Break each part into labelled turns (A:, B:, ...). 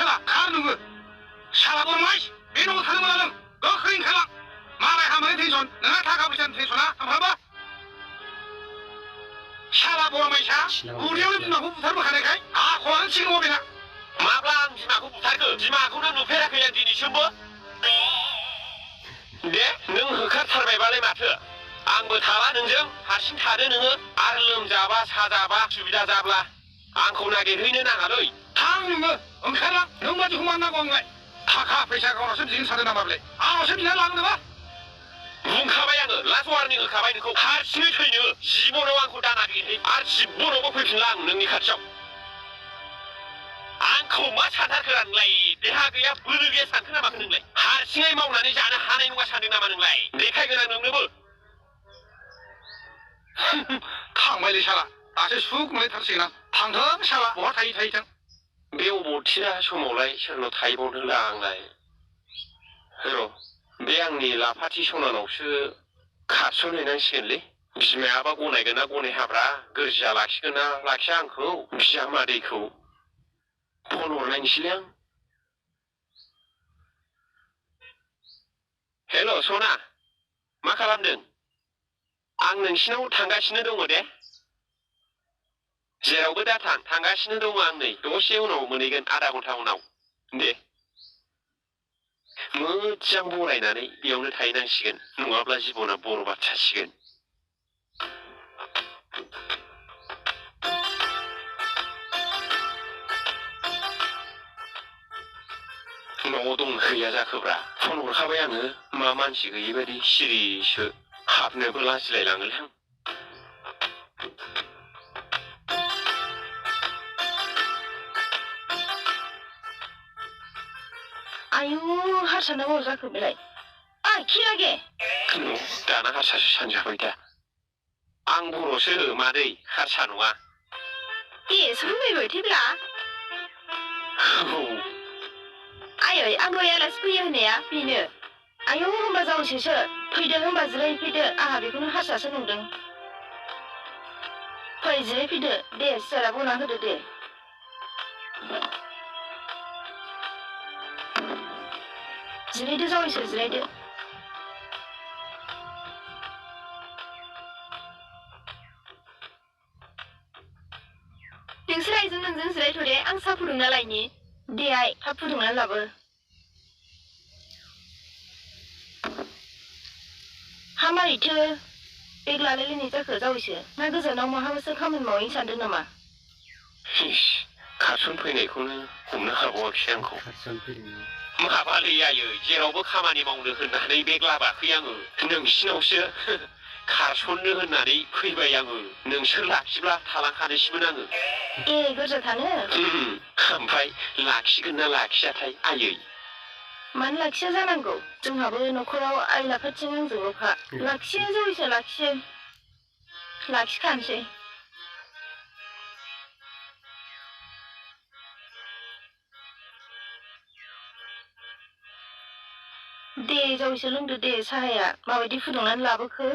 A: हाला खार नोङो साला बरमाइस बे न'आव थानो मोना नों गोख्रै ओंखारलां मालाय हामनायनि टेनसन नोंहा थाखा फैसानि टेनसना सानफ्रामबो साला बरमाइसा उदैयावनो बिमाखौ बुथारबोखानायखाय आखलानो सिगाङाव बेना माब्ला आं बिमाखौ बुथारखो बिमाखौनो नुफेराखै आं दिनैसिमबो दे नों होखारथारबायबालाय माथो आंबो थाला नोंजों हारसिं थादो नोङो आरो लोमजाबा साजाबा सुबिदा जाब्ला आंखौ नागिरहैनो नाङालै थां नोङो ओंखारलां नों बादिखौ मानो नांगौ आंलाय थाखा फैसा गावनावसो बिदिनो सानदों नामा बेलाय आंनावसो बिना लाङो नामा बुंखाबाय आङो लास्ट वार्निं होखाबाय नोंखौ हारसिङै थैनो जिबनाव आंखौ दानागिरहै आरो जिबनावबो फैफिनला आं नोंनि खाथियाव आंखौ मा सानथारखो नोंलाय देहा गैया बोलो गैया सानखो नामाखो नोंलाय हारसिङै मावनानै जानो हानाय नङा सानदों नामा नोंलाय देखायगोन आं नोंनोबो थांबायलै साला दासो सुख मोनलायथारसिगोन आं थांथों साला बहा थायै थायैथों बे अबथिरा समावलाय सोरनाव थायबावनोला आंलाय र' बे आंनि लाफाथि सनानावसो खारसनहैनांसिगोनलै बिमायाबा गनायगोन ना गनायहाब्रा गोरजिया लाखिगोन ना लाखिया आंखौ बिजामादैखौ फन हरनायनिसैलै आं हेल' सना मा खालामदों आं नोंसिनाव थांगासिनो दङ दे जेरावबो दाथां थांगासिनो दङ आं नै दसे उनाव मोनहैगोन आधा घन्टा उनाव दे मोजां बरायनानै बेयावनो थाहैनांसिगोन नङाब्ला जिबना बरबाद जासिगोन न'आव दं गैया जाखोब्रा फन हरखाबाय आङो मा मानसि गैयै बायदि सिरिसो हाबनोबो लाजिलायलाङोलै आं आयु हारसाना बर जाखो बेलाय आइ खिलागे दाना हारसासो सानजाबाय दा आं बर'सो मादै हारसा नङा ए सोंबायबाय थेब्ला आयै आं दहाय आलासि फैयो होननाया बेनो आयौ होमबा जावैसोसो फैदो होमबा जिरायफैदो आंहा बेखौनो हारसासो नंदों फै जिरायफैदो दे सियारा बना होदो दे जिरायदो जावैसो जिरायदो नोंसोर आइजों नोंजों जिरायथ' दे आं साहा फुदुंना लायनि दे आइ थाब फुदुंनानै लाबो हा मारैथो बेग लालायलायनाय जाखो जावैसो ना गोजानाव माहाबासो खामानि मावहैनो सानदों नामा खारसन फैनायखौनो हमनो हाबावाखिसै आंखौ माबालै आयै जेरावबो खामानि मावनो होननानै बेग लाबाखै आङो नोंसिनावसो खारसननो होननानै फैबाय आङो नोंसोर लाखिब्ला थालांखानोसैमोन आङो ए गोरजा थानो ओमफ्राय लाखिगोन ना लाखियाथाय आयै मानो लाखिया जानांगौ जोंहाबो न'खराव आइ लाफाथिं आंजोंल'खा लाखियो जावैसो लाखियो लाखिखानोसै दे जावैसो लोंदो दे साहाया माबायदि फुदुंनानै लाबोखो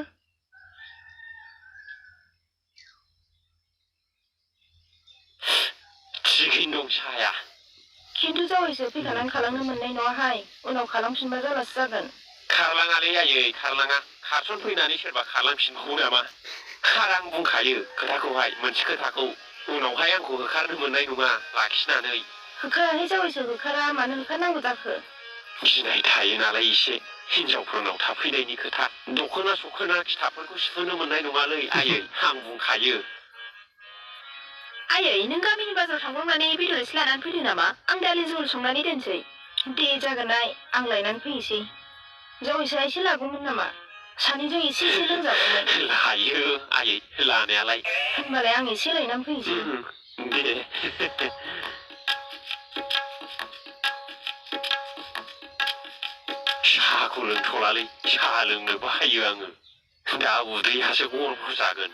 A: थिगैनो दं साहाया खिन्थु जावैसो फैखानानै खालामनो मोननाय नङाहाय उनाव खालामफिनबा जालासो जागोन खारलाङालै आयै खारलाङा खारसन फैनानै सोरबा खालामफिनबावो नामा आरो आं बुंखायो खोथाखौहाय मोनसे खोथाखौ उनावहाय आंखौ होखारनो मोननाय नङा लाखिनानै होखाराहाय जावैसो होखारा मानो होखारनांगौ जाखो गिनाय थायो नालाय एसे हिनजावफोरनाव थाफैनायनि खोथा दख'ना सखोना खिथाफोरखौ सुहोनो मोननाय नङालै आयै आं बुंखायो आयै नों गामिनि बाजाराव थांब्रबनानै बेदर एसे लानानै फैदो नामा आं दालि जहल संनानै दोनसै दे जागोन आइ आं लायनानै फैनोसै जावैसोआ एसे लागौमोन नामा सानैजों एसे लोंजागौमोन लायो आयै लानायालाय होनबालाय आं एसे लायनानै फैनोसै दे साहाखौ लोंथ'लालै साहा लोंनो बायो आङो दा उदैयासो गरबर जागोन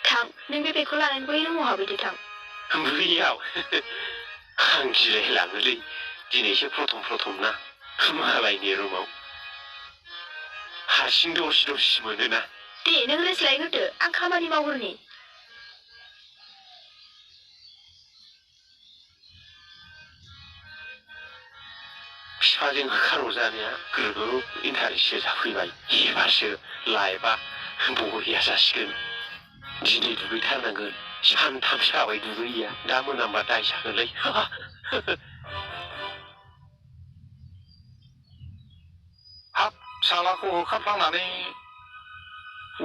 A: थां नों बे बेगखौ लानानै बै रुमाव हाबहैदो थां बैयाव आं गिलायलाङोलै दिनैसो प्रथम ना मालायनि रुमाव हारसिं दरसि दरसि मोनोना दे नों रेस्ट लायग्रोदो आं खामानि मावग्रोनि फिफाजों होखारहरजानाया गोरबोब इन्टारेस्टसो जाफैबाय एबारसो लाइफआ बरिया जासिगोन दिनै दुगैथारनांगोन सानथाम जाबाय दुगैया दा मोनामबा दाय जागोनलै हाब सालाखौ होखारफ्लांनानै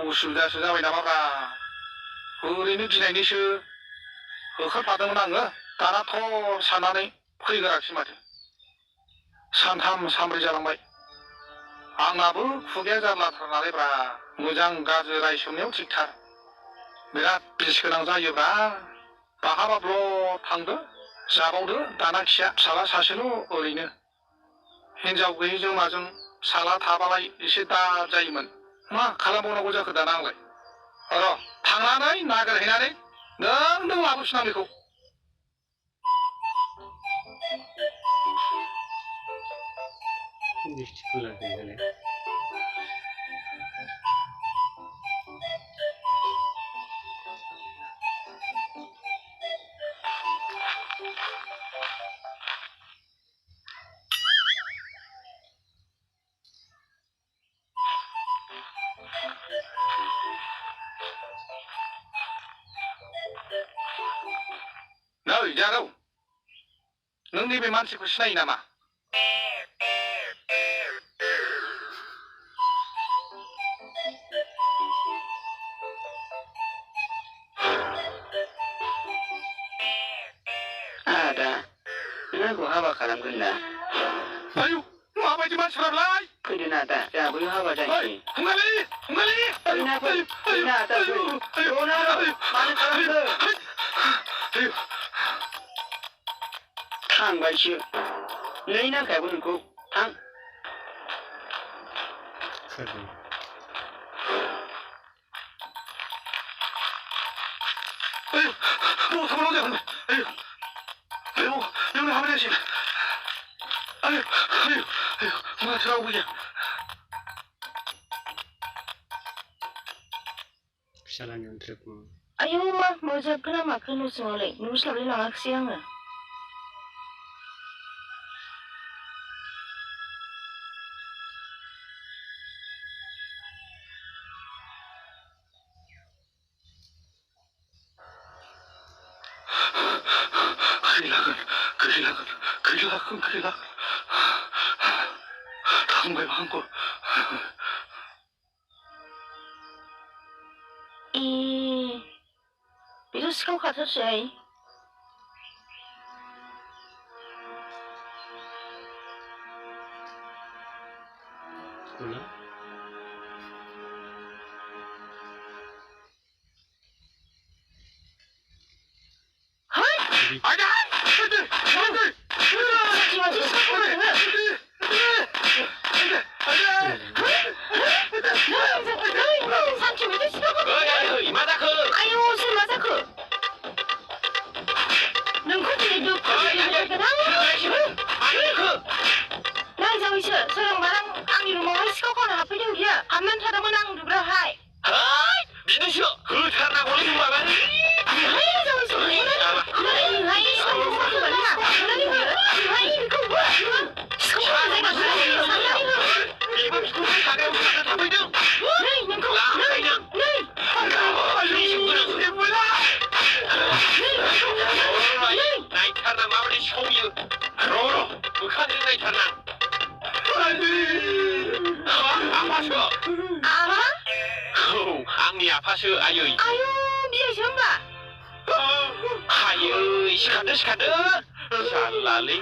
A: उसुबिदासो जाबाय नामाब्रा ओरैनो गिनायनिसो होखारफादोंमोन आङो दाना थ' साननानै फैगोराखिसै माथो सानथाम सानब्रै जालांबाय आंनाबो खुगाया जारलाथारनानैब्रा मोजां गाज्रि रायसोमनायाव थिगथार बिराद बिस गोनां जायोब्रा बाहाबा ब्ल' थांदो जाबावदो दाना खिया फिसाला सासेल' ओरैनो हिनजाव गैयिजों माजों फिसाला थाबालाय एसे दा जायोमोन मा खालामबावनांगौ जाखो दाना आंलाय र' थांनानै नागिरहैनानै नों लाबोफिन आं बेखौ नै जारौ नों नैबे मानसिखौ सिनायो नामा
B: आदा नों आंखौ हाबा खालामगोन ना
A: आयु माबायदि मानसिफ्रालाय
B: फैदो ना आदा जोंहा बैयाव हाबा जानोसै
A: फुंगालि फुंगालि
B: फैना आदा मानो खालामखो थांबायसो नै नांखायाबो नोंखौ थां
A: थांनांगौ जागोन आयु नोंनो हाबाय जासिगोन आयु माथो रावबो गैया
C: फिसालानि अन्थ्रेब
D: आयौ मा मोजाबगोन ना माखो न' सिङावलाय नुस्लाबलाय लाङाखिसै आङो
A: गैला थांबायबा आंखौ
D: ए बेथ' सिखाव खाथारसै आंनि आफासो आयै आयु बियोसो होमबा
A: हायै सिखारदो जारलालै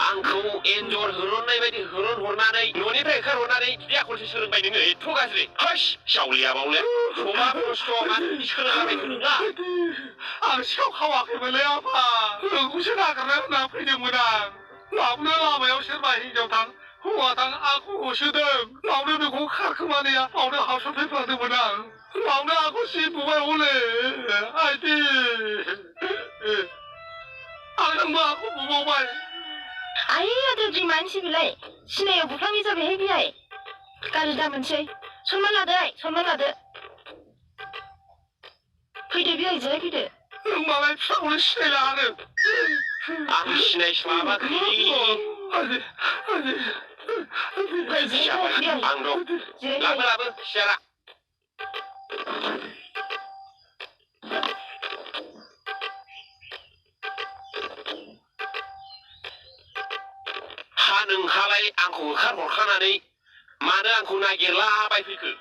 A: आंखौ एन्जर होरननाय बायदि होरनहरनानै न'निफ्राय ओंखारहरनानै बिदि आखलसो सोलोंबाय नोङो एथ' गाज्रि हैस जावलिया बावले समा प्रस्थ' मानो सोलोंलाबायखो नोंहा आं सिखाव खावाखैमोनलै आफा नोंखौसो नागिरनो होनना फैदोंमोन आं मावनो लामायाव सोरबा हिनजाव थां हौवा थां आंखौ होसोदों मावनो नोंखौ खारखोमानाया मावनो हास'फैफ्लांदोंमोन आं मावनो आंखौ सिबुबाय हले आइदि आं नोंबो आंखौ बुबावबाय
D: आयै आदै बि मानसि बिलाय सिनायाव बुफ्लांनि जाबायहाय बिहाय गाज्रि दा मोनसै सनमान लादो फैदो बिहाय जिरायफैदो
E: नों मालाय फिसाखौनो सिनायला आरो
A: आं सिनायस्लाबाखै जाबाय आं दं लाबो सियारा हा नोंहालाय आंखौ होखारहरखानानै मानो आंखौ नागिरलाबायफैखो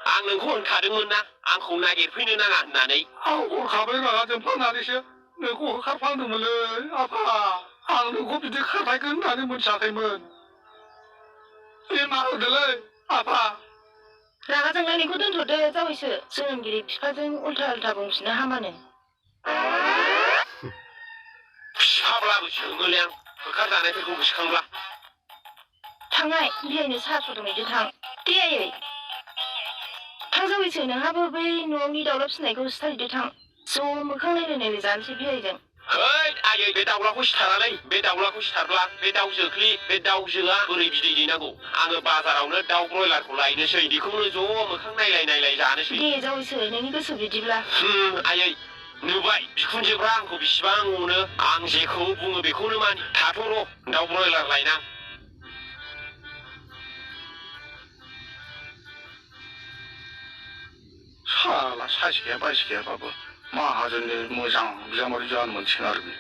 A: आं नोंखौ होनखादोंमोन ना आंखौ नागिरफैनो नाङा होननानै
E: आं हरखाबै रागा जोंफ्लांनानैसो नोंखौ होखारफ्लांदोंमोनलै आफा आं नोंखौ बिदि खारलायगोन होननानै मोनथियाखैमोन निमाहा होदोलै आफा
D: रागा जोंलायनायखौ दोनथ'दो जावैसो जोनोमगिरि बिफाजों उल्था बुंफिननो हामानो
A: बिफाब्लाबो सोङोलै आं होखारजानायफोरखौ गोसोखांब्ला
D: थांनाय बियायनो साहा फुदुंहैदो थां दे आयै थां जावैसो नोंहाबो बै न'नि दाउला फिसिनायखौ सिथारहैदो थां ज' मोखां नायलाय जानोसै बियायजों
A: है आयै बे दाउलाखौ सिथारालै बे दाउलाखौ सिथारब्ला बे दाउ जोख्लि बे दाउजोआ बोरै बिदै दैनांगौ आङो बाजारावनो दाउ ब्रयलारखौ लायनोसै बेखौनो ज' मोखां नायलाय जानोसै
D: दे जावैसो नोंनि गोसो बिदिब्ला
A: आयै नुबाय बिखुनजोफ्रा आंखौ बिसिबां अनो आं जेखौ बुङो बेखौनो मानि थाथ' र' दाउ ब्रयलार लायनां
E: साला साइस गैया बायस गैयाबाबो माहाजोननि मोजां बिजामादै जानो मोनसिगोन आरो बे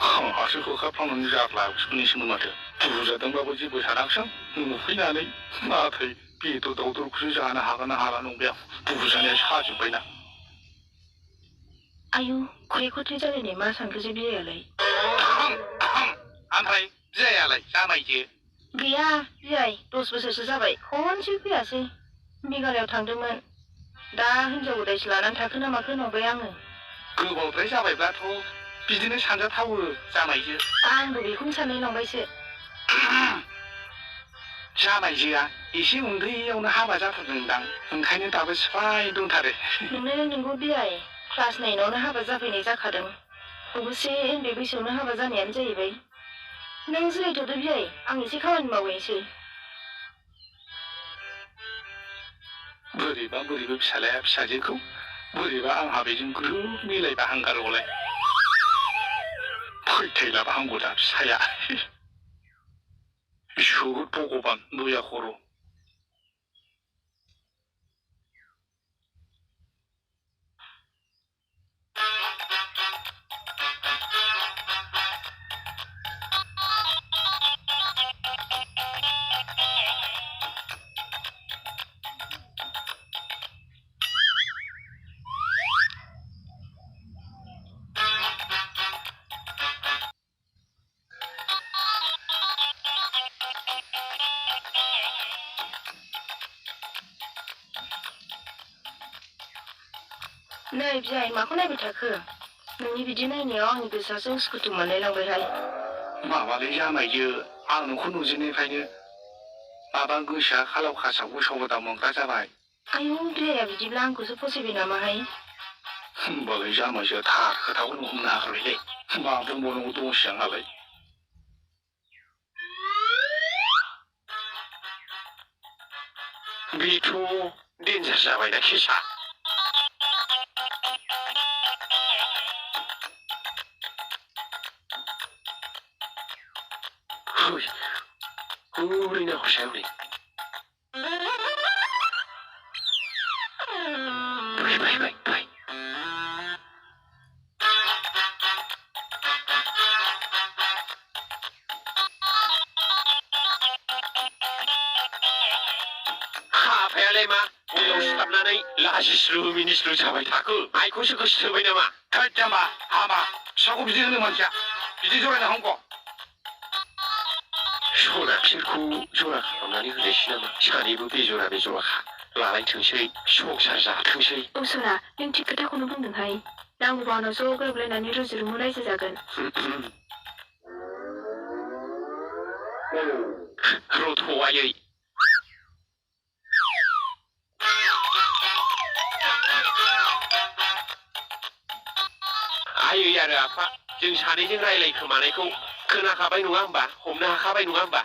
E: आंहासो होखारफ्लांनानै जाग्ला बिखुननिसोमोन माथो बुजादोंबाबो जेबो सानाखिसै नुफैनानै नाथाय बेदर दाउदरखौसो जानो हागोन ना हाला नंबाय आं बुजानाया साजोब्बायना
D: आयु खरे खथे जालायनाय मा सानखोसै बियायालाय
E: ओमफ्राय बियायालाय जामायजो
D: गैया बियाय 10 बोसोरसो जाबाय खनसेबो फैयासै मेघालयआव थांदोंमोन दा हिनजाव गोदायसो लानानै थाखो ना माखो नंबाय आङो
E: गोबावद्राय जाबायब्लाथ' बिदिनो सानजाथावो जामायजो
D: आंबो बेखौनो सानलाय लांबायसो
E: जामायजोआ एसे उन्दैयावनो हाबा जाथारदोंदां ओंखायनो दाबो सिफाय दंथारो
D: नोंनो नंगौ बियाय क्लास 9आवनो हाबा जाफैनाय जाखादों अबसे उन्दै बैसोआवनो हाबा जानायानो जाहैबाय नों जिरायथ'दो बियाय आं एसे खामानि मावहैनोसै
E: बोरैबा फिसालाया फिसाजोखौ बोरैबा आंहा बेजों ग्रोब मिलायबा हांगारगौलाय फैथायलाबा हामगौ दा फिसाया इसोर भगबान दया खर'
D: नै बियाय माखौ नायबाय थाखो नोंनि बिदि नायनायाव आंनि गोसोआसो उसुखुथु मोनलायलांबायहाय
E: माबालै जामायजो आं नोंखौ नुजेननायनिफ्रायनो माबा गोसोआ खालाव खासाव गोसाव गोदाव मोनग्रा जाबाय
D: आयु बियाया बिदिब्ला आंखौसो फसायबाय नामाहाय
E: होमबालाय जामायजोआ थार खोथाखौनो हमनो हाग्रायलै मा बुंबावनांगौ दंसै आंहालाय
A: बेथ' डेन्जार जाबायना केसा हौरैना हरसायाव नै फै हाफायालाय मा दैयाव सिथाबनानै लाजिस्लु मिनिस्लु जाबाय थाखो आइखौसो गोसो थोबाय नामा
E: थोद जाम्बा हामा फिसाखौ बिदि होनो मानसिया बिदि जरायना हांगौ
A: सना बिसोरखौ जरा खालामनानै होनोसै नामा सानैबो बेजराखा लालायथोंसै संसार जाथोंसै
D: सना नों थिग खोथाखौनो बुंदोंहाय नांगौबा उनाव ज' गोरोबलायनानै रुजु-रुमु रायजो जागोन
A: रथ'आयै आयै आरो आफा जों सानैजों रायलायखोमानायखौ खोनाखाबाय नङा होमबा हमनो हाखाबाय नङा होमबा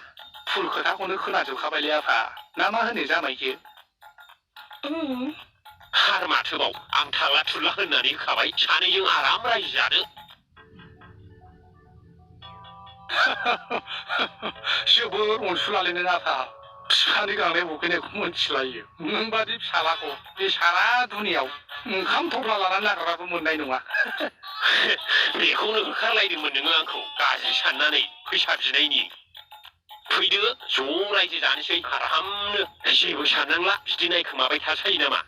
E: फुल खोथाखौनो खोनाजोबखाबायलै आफा ना मा होनो जामायजो
A: आरो माथोबाव आं थाग्ला थुग्ला होननानै होखाबाय सानैजों आराम रायजो जानो।
E: जोबोर अनसुलालै नों आफा। बिफानि गांनाय उखैनायखौ मोनथिलायो। नोंबादि फिसालाखौ बे सारा दुनियाव ओंखाम थफ्ला लानानै नागिरबाबो मोननाय नङा।
A: बेखौनो होखारलायदोंमोन नोङो आंखौ गाज्रि साननानै फैसा बिनायनि। फैदो ज' रायजो जानोसै आरामनो। जेबो साननांला बिदि नायखोमाबाय थासायो नामा?